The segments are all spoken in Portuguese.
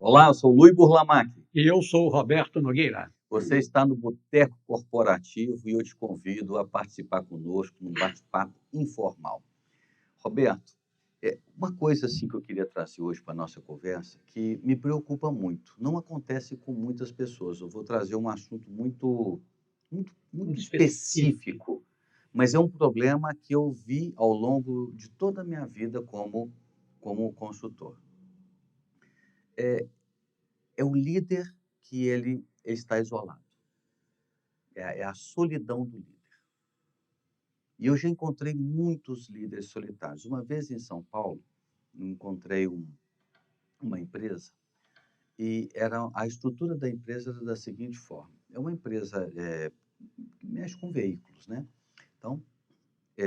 Olá, eu sou o Luiz Burlamac. E eu sou o Roberto Nogueira. Você está no Boteco Corporativo e eu te convido a participar conosco num bate-papo informal. Roberto, uma coisa assim que eu queria trazer hoje para a nossa conversa que me preocupa muito. Não acontece com muitas pessoas. Eu vou trazer um assunto muito específico, mas é um problema que eu vi ao longo de toda a minha vida como consultor. É o líder que ele está isolado. É a solidão do líder. E eu já encontrei muitos líderes solitários. Uma vez em São Paulo, encontrei uma empresa e a estrutura da empresa era da seguinte forma. É uma empresa que mexe com veículos, né? Então,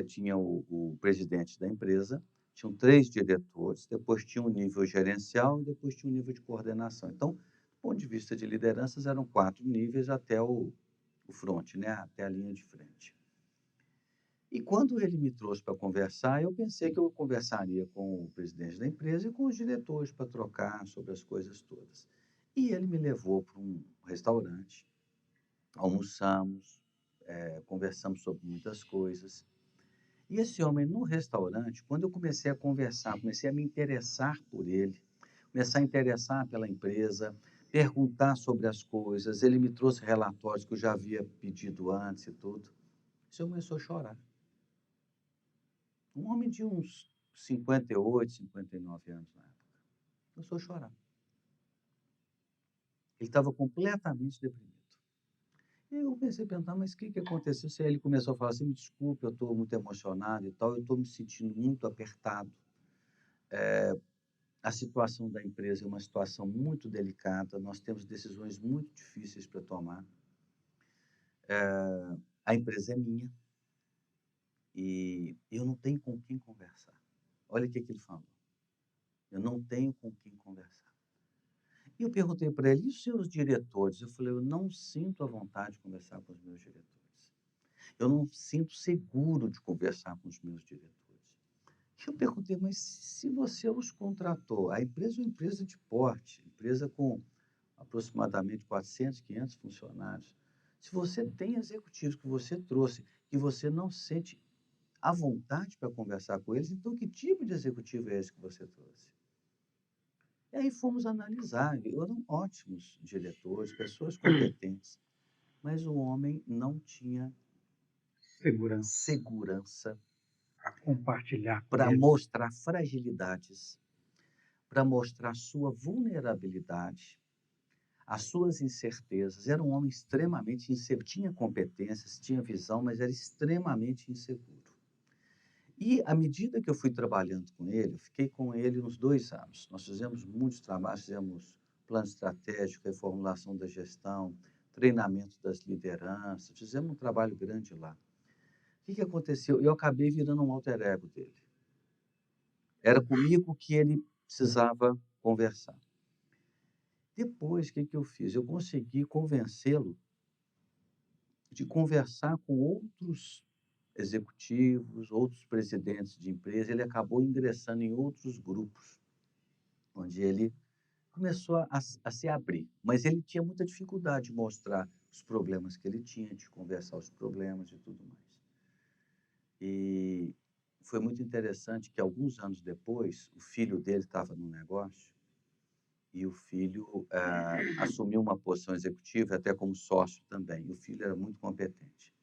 tinha o presidente da empresa, tinham 3 diretores, depois tinha um nível gerencial e depois tinha um nível de coordenação. Então, do ponto de vista de lideranças, eram 4 níveis até o front, né? Até a linha de frente. E quando ele me trouxe para conversar, eu pensei que eu conversaria com o presidente da empresa e com os diretores para trocar sobre as coisas todas. E ele me levou para um restaurante, almoçamos, conversamos sobre muitas coisas. E esse homem, no restaurante, quando eu comecei a conversar, comecei a me interessar por ele, começar a interessar pela empresa, perguntar sobre as coisas, ele me trouxe relatórios que eu já havia pedido antes e tudo. O senhor começou a chorar. Um homem de uns 58, 59 anos na época. Começou a chorar. Ele estava completamente deprimido. E eu comecei a pensar, mas o que aconteceu? Se ele começou a falar assim, me desculpe, eu estou muito emocionado e tal, eu estou me sentindo muito apertado. A situação da empresa é uma situação muito delicada, nós temos decisões muito difíceis para tomar. A empresa é minha e eu não tenho com quem conversar. Olha o que ele falou. Eu não tenho com quem conversar. E eu perguntei para ele, e os seus diretores? Eu falei, eu não sinto a vontade de conversar com os meus diretores. Eu não sinto seguro de conversar com os meus diretores. E eu perguntei, mas se você os contratou, a empresa é uma empresa de porte, empresa com aproximadamente 400, 500 funcionários. Se você tem executivos que você trouxe, que você não sente à vontade para conversar com eles, então que tipo de executivo é esse que você trouxe? E aí fomos analisar, eram ótimos diretores, pessoas competentes, mas o homem não tinha segurança a compartilhar com para ele. mostrar fragilidades, para mostrar sua vulnerabilidade, as suas incertezas. Era um homem extremamente inseguro, tinha competências, tinha visão, mas era extremamente inseguro. E à medida que eu fui trabalhando com ele, eu fiquei com ele uns 2 anos. Nós fizemos muitos trabalhos, fizemos plano estratégico, reformulação da gestão, treinamento das lideranças, fizemos um trabalho grande lá. O que aconteceu? Eu acabei virando um alter ego dele. Era comigo que ele precisava conversar. Depois, o que eu fiz? Eu consegui convencê-lo de conversar com outros executivos, outros presidentes de empresa. Ele acabou ingressando em outros grupos, onde ele começou a se abrir. Mas ele tinha muita dificuldade de mostrar os problemas que ele tinha, de conversar os problemas e tudo mais. E foi muito interessante que, alguns anos depois, o filho dele estava no negócio e o filho assumiu uma posição executiva, até como sócio também. E o filho era muito competente.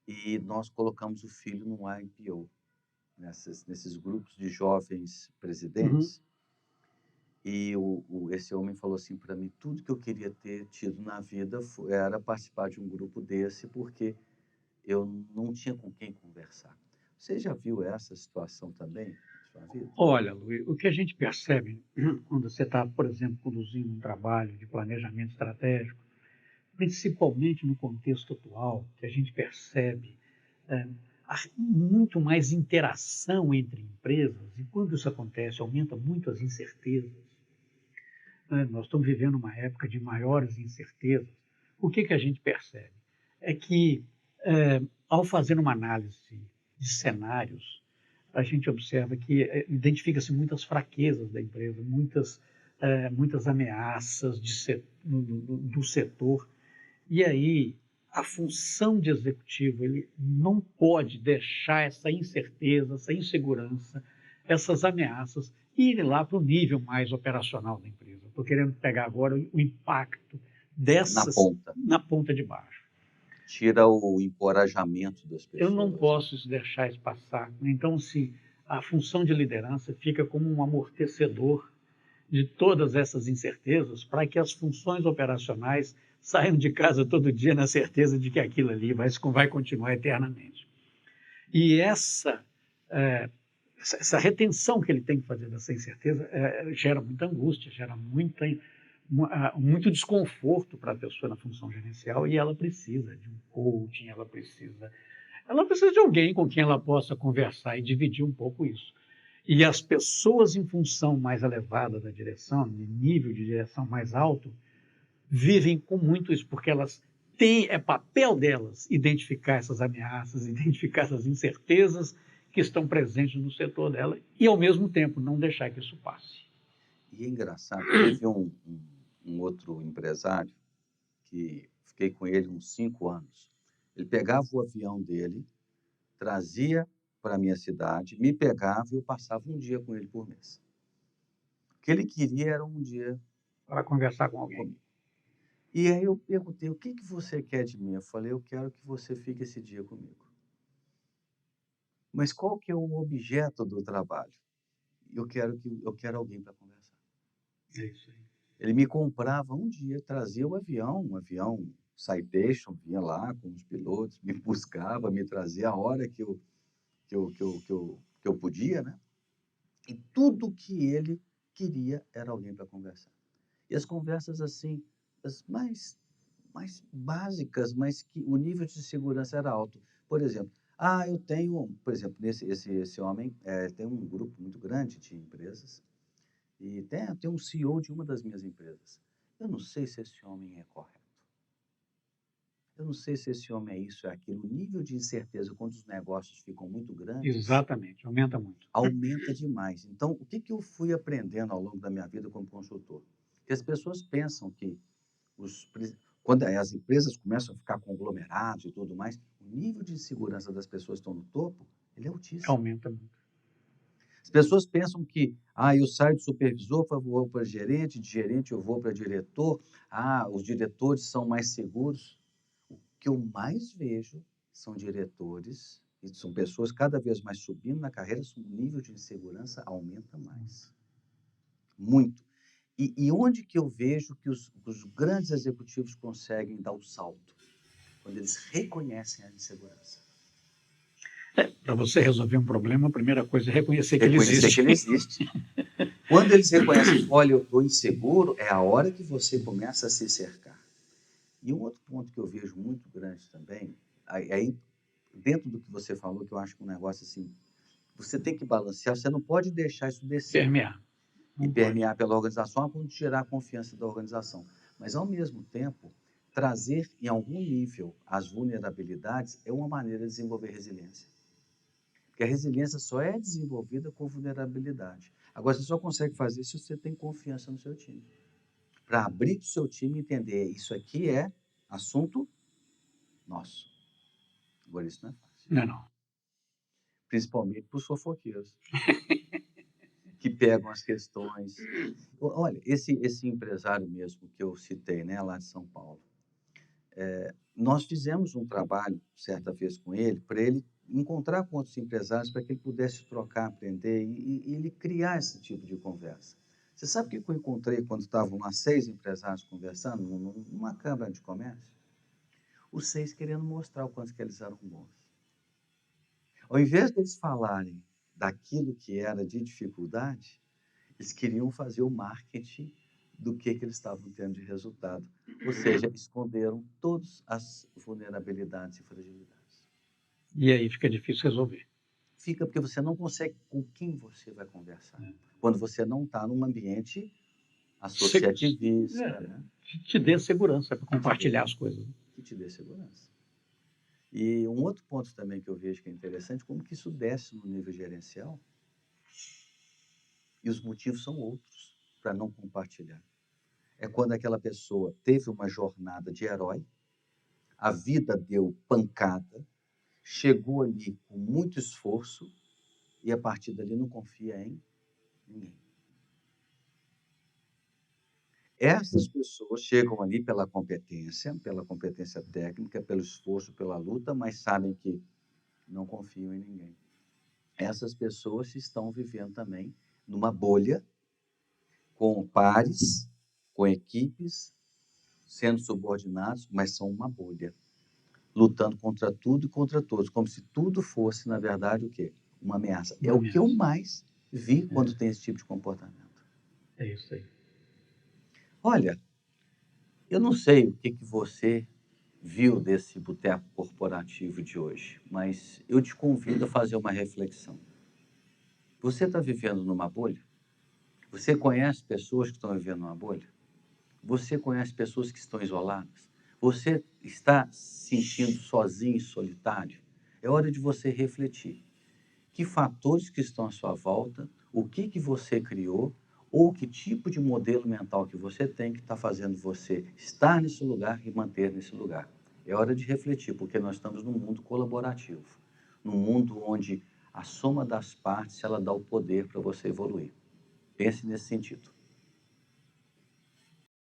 E nós colocamos o filho no IPO, nesses grupos de jovens presidentes. E esse homem falou assim para mim, tudo que eu queria ter tido na vida era participar de um grupo desse, porque eu não tinha com quem conversar. Você já viu essa situação também na sua vida? Olha, Luiz, o que a gente percebe quando você está, por exemplo, conduzindo um trabalho de planejamento estratégico, principalmente no contexto atual, que a gente percebe há muito mais interação entre empresas, e quando isso acontece, aumenta muito as incertezas. né? Nós estamos vivendo uma época de maiores incertezas. O que a gente percebe? É que, ao fazer uma análise de cenários, a gente observa que identifica-se muitas fraquezas da empresa, muitas ameaças do setor. E aí, a função de executivo, ele não pode deixar essa incerteza, essa insegurança, essas ameaças irem lá para o nível mais operacional da empresa. Estou querendo pegar agora o impacto Na dessas ponta. na ponta de baixo. Tira o encorajamento das Eu não pessoas. posso deixar isso passar. Então, se a função de liderança fica como um amortecedor de todas essas incertezas para que as funções operacionais saiam de casa todo dia na certeza de que aquilo ali vai continuar eternamente. E essa retenção que ele tem que fazer dessa incerteza gera muita angústia, gera muito desconforto para a pessoa na função gerencial, e ela precisa de um coaching, ela precisa de alguém com quem ela possa conversar e dividir um pouco isso. E as pessoas em função mais elevada da direção, de nível de direção mais alto, vivem com muito isso, porque é papel delas identificar essas ameaças, identificar essas incertezas que estão presentes no setor dela e, ao mesmo tempo, não deixar que isso passe. E é engraçado, teve um outro empresário que fiquei com ele uns 5 anos. Ele pegava o avião dele, trazia para a minha cidade, me pegava e eu passava um dia com ele por mês. O que ele queria era um dia Para conversar com alguém. comigo. E aí eu perguntei, o que você quer de mim? Eu falei, eu quero que você fique esse dia comigo. Mas qual que é o objeto do trabalho? Eu quero alguém para conversar. É isso aí. Ele me comprava um dia, trazia um avião Citation, vinha lá com os pilotos, me buscava, me trazia a hora que eu podia, né? E tudo que ele queria era alguém para conversar. E as conversas assim, as mais básicas, mas que o nível de segurança era alto. Por exemplo, eu tenho, por exemplo, esse homem tem um grupo muito grande de empresas e tem um CEO de uma das minhas empresas. Eu não sei se esse homem é correto. Eu não sei se esse homem é isso, é aquilo. O nível de incerteza quando os negócios ficam muito grandes Exatamente, aumenta muito. aumenta demais. Então, o que eu fui aprendendo ao longo da minha vida como consultor? Que as pessoas pensam que quando as empresas começam a ficar conglomerados e tudo mais, o nível de insegurança das pessoas que estão no topo, ele é altíssimo. Aumenta muito. As pessoas pensam que, eu saio de supervisor, vou para gerente, de gerente eu vou para diretor, os diretores são mais seguros. O que eu mais vejo são diretores, e são pessoas cada vez mais subindo na carreira, o nível de insegurança aumenta mais. Muito. E onde que eu vejo que os grandes executivos conseguem dar o salto? Quando eles reconhecem a insegurança. Para você resolver um problema, a primeira coisa é reconhecer que Reconhecer que ele existe. Quando eles reconhecem, olha, eu estou inseguro, é a hora que você começa a se cercar. E um outro ponto que eu vejo muito grande também, aí dentro do que você falou, que eu acho que um negócio assim, você tem que balancear, você não pode deixar isso descer. Permear. E permear pela organização a ponto de tirar a confiança da organização. Mas, ao mesmo tempo, trazer em algum nível as vulnerabilidades é uma maneira de desenvolver resiliência. Porque a resiliência só é desenvolvida com vulnerabilidade. Agora, você só consegue fazer se você tem confiança no seu time. Para abrir o seu time e entender, isso aqui é assunto nosso. Agora, isso não é fácil. Não. Principalmente para os fofoqueiros. Que pegam as questões. Olha, esse empresário mesmo que eu citei, né, lá de São Paulo, nós fizemos um trabalho, certa vez, com ele, para ele encontrar com outros empresários, para que ele pudesse trocar, aprender e ele criar esse tipo de conversa. Você sabe o que eu encontrei quando estavam lá 6 empresários conversando numa câmara de comércio? Os 6 querendo mostrar o quanto que eles eram bons. Ao invés deles falarem daquilo que era de dificuldade, eles queriam fazer o marketing do que eles estavam tendo de resultado. Ou seja, esconderam todas as vulnerabilidades e fragilidades. E aí fica difícil resolver. Fica porque você não consegue com quem você vai conversar. Quando você não está num ambiente associativista, né? Que te dê segurança para compartilhar as coisas. Que te dê segurança. E um outro ponto também que eu vejo que é interessante, como que isso desce no nível gerencial, e os motivos são outros para não compartilhar. É quando aquela pessoa teve uma jornada de herói, a vida deu pancada, chegou ali com muito esforço e a partir dali não confia em ninguém. Essas pessoas chegam ali pela competência técnica, pelo esforço, pela luta, mas sabem que não confiam em ninguém. Essas pessoas estão vivendo também numa bolha, com pares, com equipes, sendo subordinados, mas são uma bolha, lutando contra tudo e contra todos, como se tudo fosse, na verdade, o quê? Uma ameaça. É o que eu mais vi quando tem esse tipo de comportamento. É isso aí. Olha, eu não sei o que você viu desse boteco corporativo de hoje, mas eu te convido a fazer uma reflexão. Você está vivendo numa bolha? Você conhece pessoas que estão vivendo numa bolha? Você conhece pessoas que estão isoladas? Você está se sentindo sozinho e solitário? É hora de você refletir. Que fatores que estão à sua volta, o que você criou, ou que tipo de modelo mental que você tem que está fazendo você estar nesse lugar e manter nesse lugar. É hora de refletir, porque nós estamos num mundo colaborativo, num mundo onde a soma das partes ela dá o poder para você evoluir. Pense nesse sentido.